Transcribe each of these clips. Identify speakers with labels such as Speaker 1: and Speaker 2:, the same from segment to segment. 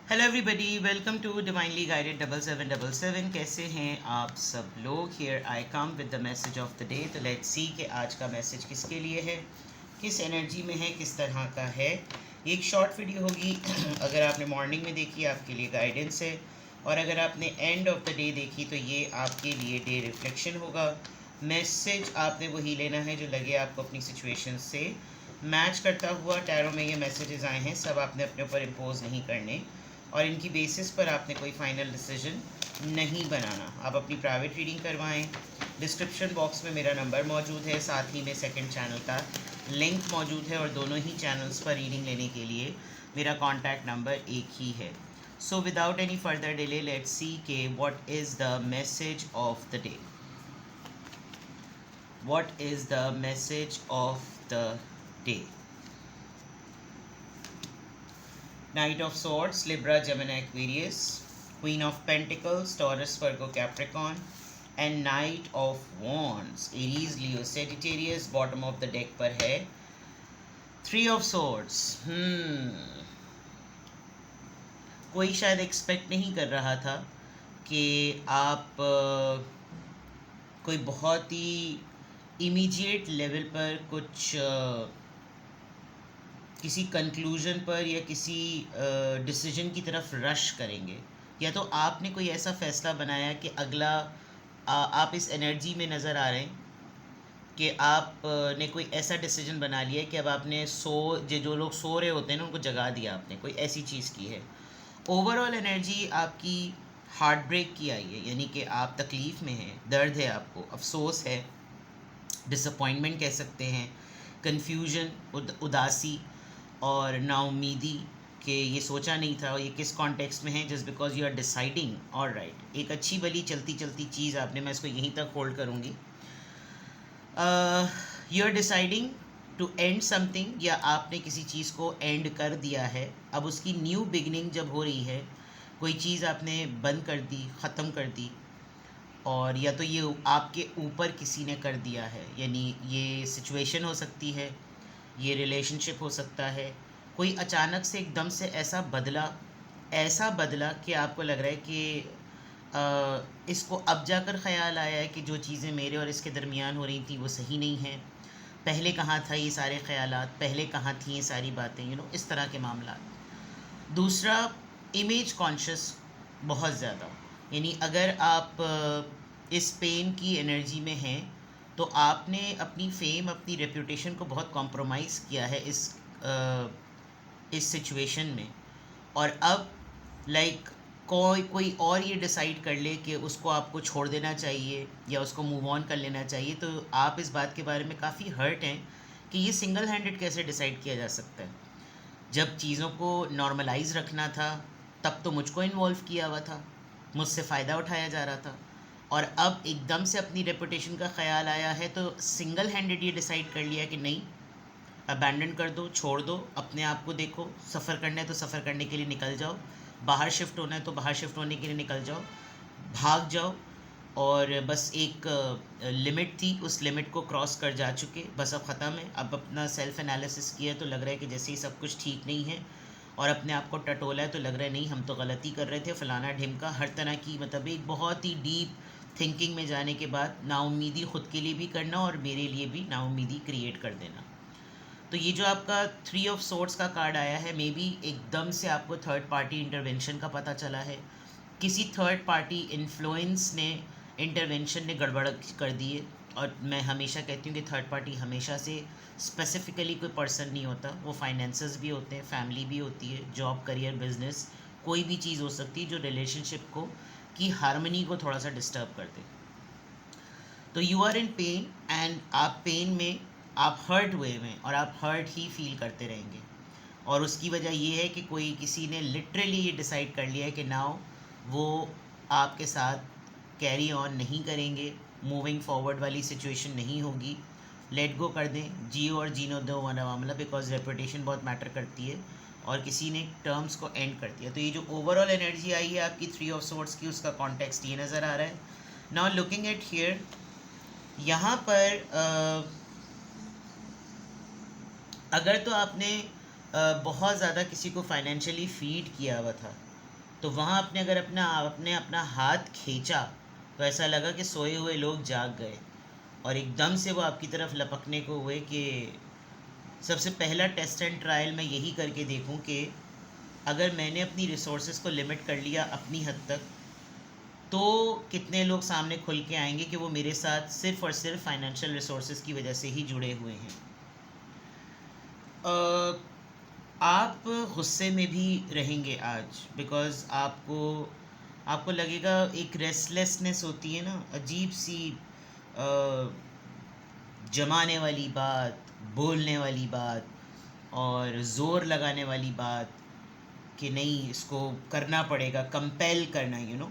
Speaker 1: Hello everybody, welcome to divinely guided 7777। कैसे हैं आप सब लोग? Here I come with the message of the day. तो लेट्स सी कि आज का मैसेज किसके लिए है, किस एनर्जी में है, किस तरह का है। ये एक शॉर्ट वीडियो होगी। अगर आपने मॉर्निंग में देखी आपके लिए गाइडेंस है, और अगर आपने एंड ऑफ द डे देखी तो ये आपके लिए डे रिफ्लेक्शन होगा। मैसेज आपने वही लेना है जो लगे आपको अपनी सिचुएशन से मैच करता हुआ। टैरो में ये मैसेजेस आए हैं, सब आपने अपने ऊपर इम्पोज नहीं करने, और इनकी बेसिस पर आपने कोई फाइनल डिसीजन नहीं बनाना। आप अपनी प्राइवेट रीडिंग करवाएं। डिस्क्रिप्शन बॉक्स में मेरा नंबर मौजूद है, साथ ही में सेकंड चैनल का लिंक मौजूद है, और दोनों ही चैनल्स पर रीडिंग लेने के लिए मेरा कॉन्टैक्ट नंबर एक ही है। So without any further delay let's see के what is the message of the day. What is the message of the day? Knight of Swords, Libra, Gemini, Aquarius, Queen of Pentacles, Taurus, Virgo, Capricorn, and Knight of Wands, Aries, Leo, Sagittarius. Bottom of the deck पर है Three of Swords. कोई शायद expect नहीं कर रहा था कि आप कोई बहुत ही इमीडिएट लेवल पर कुछ किसी कंक्लूजन पर या किसी डिसीजन की तरफ रश करेंगे, या तो आपने कोई ऐसा फ़ैसला बनाया कि अगला आप इस एनर्जी में नज़र आ रहे हैं कि आप ने कोई ऐसा डिसीजन बना लिया है कि अब आपने जो लोग सो रहे होते हैं ना, उनको जगा दिया आपने, कोई ऐसी चीज़ की है। ओवरऑल एनर्जी आपकी हार्ट ब्रेक की आई है, यानी कि आप तकलीफ़ में हैं, दर्द है, आपको अफसोस है, डिसअपॉइंटमेंट कह सकते हैं, कन्फ्यूजन, उदासी और नाउमीदी कि ये सोचा नहीं था, ये किस कॉन्टेक्स्ट में है। Just because you are deciding, और राइट, एक अच्छी भली चलती चलती चीज़ आपने, मैं इसको यहीं तक होल्ड करूँगी। You are deciding to end something, या आपने किसी चीज़ को एंड कर दिया है। अब उसकी न्यू बिगनिंग जब हो रही है, कोई चीज़ आपने बंद कर दी, ख़त्म कर दी, और या तो ये आपके ऊपर किसी ने कर दिया है, यानी ये सिचुएशन हो सकती है, ये रिलेशनशिप हो सकता है। कोई अचानक से एकदम से ऐसा बदला कि आपको लग रहा है कि इसको अब जाकर ख़्याल आया है कि जो चीज़ें मेरे और इसके दरमियान हो रही थी वो सही नहीं है। पहले कहाँ था ये सारे ख़यालात, पहले कहाँ थी ये सारी बातें, इस तरह के मामला। दूसरा, इमेज कॉन्शियस बहुत ज़्यादा, यानी अगर आप इस पेन की एनर्जी में हैं तो आपने अपनी फेम, अपनी रेपुटेशन को बहुत कॉम्प्रोमाइज़ किया है इस सिचुएशन में। और अब लाइक कोई और ये डिसाइड कर ले कि उसको आपको छोड़ देना चाहिए या उसको मूव ऑन कर लेना चाहिए, तो आप इस बात के बारे में काफ़ी हर्ट हैं कि ये सिंगल हैंडेड कैसे डिसाइड किया जा सकता है। जब चीज़ों को नॉर्मलाइज रखना था तब तो मुझको इन्वॉल्व किया हुआ था, मुझसे फ़ायदा उठाया जा रहा था, और अब एकदम से अपनी रेपुटेशन का ख्याल आया है तो सिंगल हैंडेड ये डिसाइड कर लिया कि नहीं, अबैंडन कर दो, छोड़ दो, अपने आप को देखो, सफ़र करना है तो सफ़र करने के लिए निकल जाओ, बाहर शिफ्ट होना है तो बाहर शिफ्ट होने के लिए निकल जाओ, भाग जाओ, और बस एक लिमिट थी, उस लिमिट को क्रॉस कर जा चुके, बस अब ख़त्म है। अब अपना सेल्फ एनालिसिस किया तो लग रहा है कि जैसे ही सब कुछ ठीक नहीं है, और अपने आप को टटोला है तो लग रहा है नहीं, हम तो गलती कर रहे थे, फ़लाना ढिमका, हर तरह की, मतलब एक बहुत ही डीप थिंकिंग में जाने के बाद नाउम्मीदी ख़ुद के लिए भी करना और मेरे लिए भी नाउम्मीदी क्रिएट कर देना। तो ये जो आपका थ्री ऑफ सोर्ड्स का कार्ड आया है, मे बी एकदम से आपको थर्ड पार्टी इंटरवेंशन का पता चला है, किसी थर्ड पार्टी इन्फ्लुएंस ने, इंटरवेंशन ने गड़बड़ कर दी है। और मैं हमेशा कहती हूँ कि थर्ड पार्टी हमेशा से स्पेसिफिकली कोई पर्सन नहीं होता, वो फाइनेंसेस भी होते हैं, फैमिली भी होती है, जॉब, करियर, बिजनेस, कोई भी चीज़ हो सकती है जो रिलेशनशिप को की हार्मनी को थोड़ा सा डिस्टर्ब कर दे। तो you are in pain, and आप पेन में, आप हर्ट हुए हुए हैं, और आप हर्ट ही फील करते रहेंगे। और उसकी वजह ये है कि कोई किसी ने लिटरली ये डिसाइड कर लिया है कि नाउ वो आपके साथ कैरी ऑन नहीं करेंगे, मूविंग फॉरवर्ड वाली सिचुएशन नहीं होगी, लेट गो कर दें, जियो और जीनो दो वाला मामला, बिकॉज रेपुटेशन बहुत मैटर करती है, और किसी ने टर्म्स को एंड कर दिया। तो ये जो ओवरऑल एनर्जी आई है आपकी थ्री ऑफ सोर्ड्स की, उसका कॉन्टेक्स्ट ये नज़र आ रहा है। नाउ लुकिंग एट हियर, यहाँ पर अगर तो आपने बहुत ज़्यादा किसी को फाइनेंशियली फीड किया हुआ था, तो वहाँ आपने अगर आपने अपना हाथ खींचा तो ऐसा लगा कि सोए हुए लोग जाग गए, और एकदम से वो आपकी तरफ लपकने को हुए कि सबसे पहला टेस्ट एंड ट्रायल मैं यही करके देखूं कि अगर मैंने अपनी रिसोर्सेज को लिमिट कर लिया अपनी हद तक, तो कितने लोग सामने खुल के आएंगे कि वो मेरे साथ सिर्फ और सिर्फ फाइनेंशियल रिसोर्सेज की वजह से ही जुड़े हुए हैं। आप गुस्से में भी रहेंगे आज, बिकॉज़ आपको आपको लगेगा एक रेस्टलेसनेस होती है ना, अजीब सी जमाने वाली बात, बोलने वाली बात और ज़ोर लगाने वाली बात कि नहीं इसको करना पड़ेगा, कंपेल करना,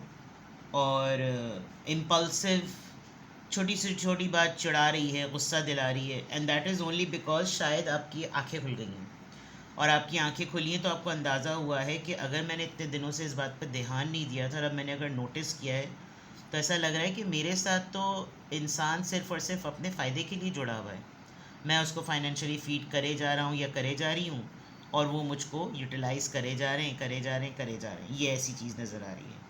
Speaker 1: और इम्पल्सिव, छोटी से छोटी बात चिढ़ा रही है, गुस्सा दिला रही है, and that is only because शायद आपकी आंखें खुल गई हैं। और आपकी आंखें खुली हैं तो आपको अंदाज़ा हुआ है कि अगर मैंने इतने दिनों से इस बात पर ध्यान नहीं दिया था, अब मैंने अगर नोटिस किया है, तो ऐसा लग रहा है कि मेरे साथ तो इंसान सिर्फ़ और सिर्फ अपने फ़ायदे के लिए जुड़ा हुआ है। मैं उसको फाइनेंशियली फीड करे जा रहा हूँ या करे जा रही हूँ, और वो मुझको यूटिलाइज़ करे जा रहे हैं, करे जा रहे हैं, करे जा रहे हैं। ये ऐसी चीज़ नज़र आ रही है।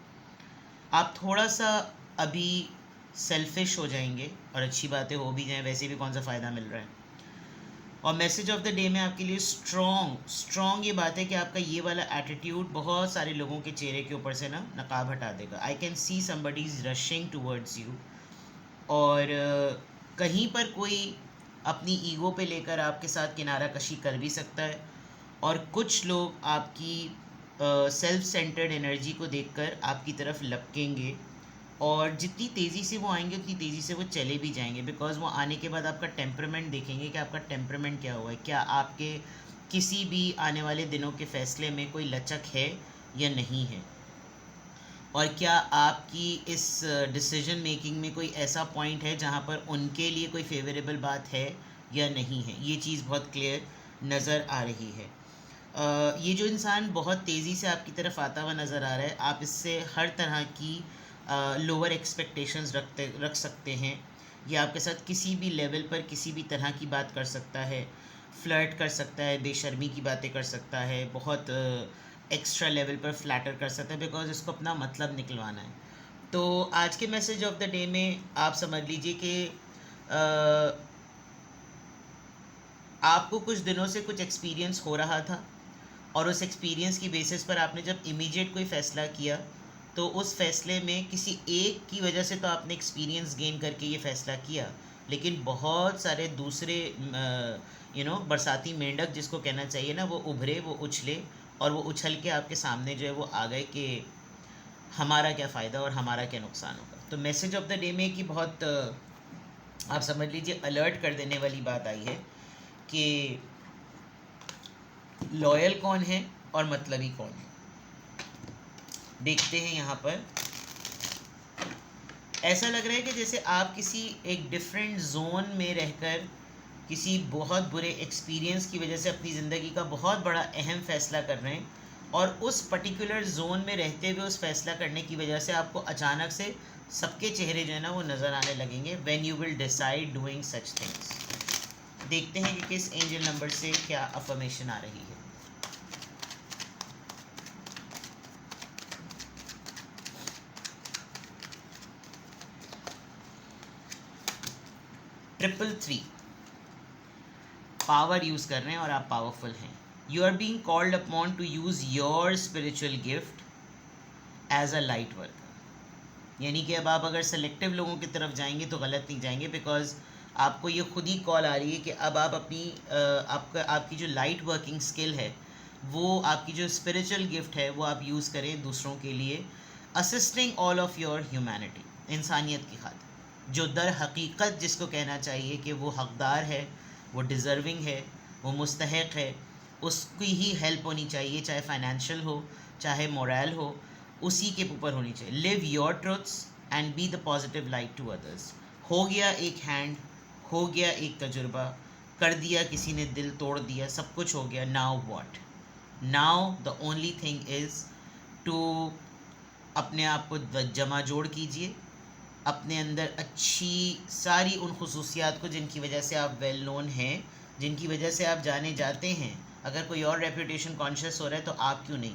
Speaker 1: आप थोड़ा सा अभी सेल्फिश हो जाएंगे, और अच्छी बातें हो भी जाएं, वैसे भी कौन सा फ़ायदा मिल रहा है। और मैसेज ऑफ द डे में आपके लिए स्ट्रॉन्ग ये बात है कि आपका ये वाला एटीट्यूड बहुत सारे लोगों के चेहरे के ऊपर से ना नकाब हटा देगा। I can see somebody is rushing towards you, और कहीं पर कोई अपनी ईगो पे लेकर आपके साथ किनारा कशी कर भी सकता है, और कुछ लोग आपकी सेल्फ सेंटर्ड एनर्जी को देखकर आपकी तरफ लपकेंगे, और जितनी तेज़ी से वो आएंगे उतनी तेज़ी से वो चले भी जाएंगे, बिकॉज़ वो आने के बाद आपका टेम्परामेंट देखेंगे कि आपका टेम्परामेंट क्या हुआ है, क्या आपके किसी भी आने वाले दिनों के फ़ैसले में कोई लचक है या नहीं है, और क्या आपकी इस डिसीजन मेकिंग में कोई ऐसा पॉइंट है जहाँ पर उनके लिए कोई फेवरेबल बात है या नहीं है। ये चीज़ बहुत क्लियर नज़र आ रही है। ये जो इंसान बहुत तेज़ी से आपकी तरफ आता हुआ नज़र आ रहा है, आप इससे हर तरह की लोअर एक्सपेक्टेशंस रख सकते हैं। ये आपके साथ किसी भी लेवल पर किसी भी तरह की बात कर सकता है, फ्लर्ट कर सकता है, बेशर्मी की बातें कर सकता है, बहुत एक्स्ट्रा लेवल पर फ्लैटर कर सकता है, बिकॉज इसको अपना मतलब निकलवाना है। तो आज के मैसेज ऑफ द डे में आप समझ लीजिए कि आपको कुछ दिनों से कुछ एक्सपीरियंस हो रहा था, और उस एक्सपीरियंस की बेसिस पर आपने जब इमीडिएट कोई फ़ैसला किया, तो उस फैसले में किसी एक की वजह से तो आपने एक्सपीरियंस गेन करके ये फ़ैसला किया, लेकिन बहुत सारे दूसरे बरसाती मेंढक जिसको कहना चाहिए ना, वो उभरे, वो उछले, और वो उछल के आपके सामने जो है वो आ गए कि हमारा क्या फ़ायदा और हमारा क्या नुकसान होगा। तो मैसेज ऑफ द डे में कि बहुत आप समझ लीजिए अलर्ट कर देने वाली बात आई है कि लॉयल कौन है और मतलबी कौन है। देखते हैं यहाँ पर, ऐसा लग रहा है कि जैसे आप किसी एक डिफरेंट जोन में रहकर किसी बहुत बुरे एक्सपीरियंस की वजह से अपनी ज़िंदगी का बहुत बड़ा अहम फ़ैसला कर रहे हैं, और उस पर्टिकुलर जोन में रहते हुए उस फैसला करने की वजह से आपको अचानक से सबके चेहरे जो है ना वो नज़र आने लगेंगे when you will decide doing such things. देखते हैं कि किस एंजल नंबर से क्या अफर्मेशन आ रही है। 333 पावर यूज़ कर रहे हैं और आप पावरफुल हैं। You are being called upon to use your spiritual gift as a light worker. यानी कि अब आप अगर सेलेक्टिव लोगों की तरफ जाएंगे तो गलत नहीं जाएंगे, बिकॉज आपको ये खुद ही कॉल आ रही है कि अब आप अपनी आपकी जो लाइट वर्किंग स्किल है, वो आपकी जो स्पिरिचुअल गिफ्ट है वो आप यूज़ करें दूसरों के लिए, assisting all of your humanity, इंसानियत की खातिर। जो दर हकीकत जिसको कहना चाहिए कि वो हकदार है, वो डिज़र्विंग है, वो मुस्तहक है, उसकी ही हेल्प होनी चाहिए, चाहे फाइनेंशियल हो चाहे मोरल हो, उसी के ऊपर होनी चाहिए। Live your truths and be the positive light to others. हो गया एक हैंड, हो गया एक तजुर्बा, कर दिया किसी ने, दिल तोड़ दिया, सब कुछ हो गया। Now what? Now the only thing is to अपने आप को जमा जोड़ कीजिए, अपने अंदर अच्छी सारी उन खसूसियात को जिनकी वजह से आप वेल नोन हैं, जिनकी वजह से आप जाने जाते हैं। अगर कोई और रेपुटेशन कॉन्शियस हो रहा है तो आप क्यों नहीं?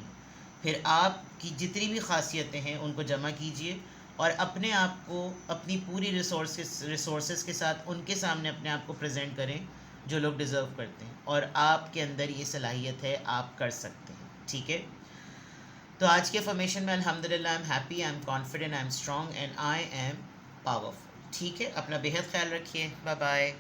Speaker 1: फिर आपकी जितनी भी ख़ासियतें हैं उनको जमा कीजिए और अपने आप को अपनी पूरी रिसोर्सेज के साथ उनके सामने अपने आप को प्रेजेंट करें जो लोग डिज़र्व करते हैं, और आपके अंदर ये सलाहियत है, आप कर सकते हैं। ठीक है, तो आज के फॉर्मेशन में अल्हम्दुलिल्लाह I am happy, I am confident, I am strong and I am powerful. ठीक है, अपना बेहद ख्याल रखिए। Bye bye.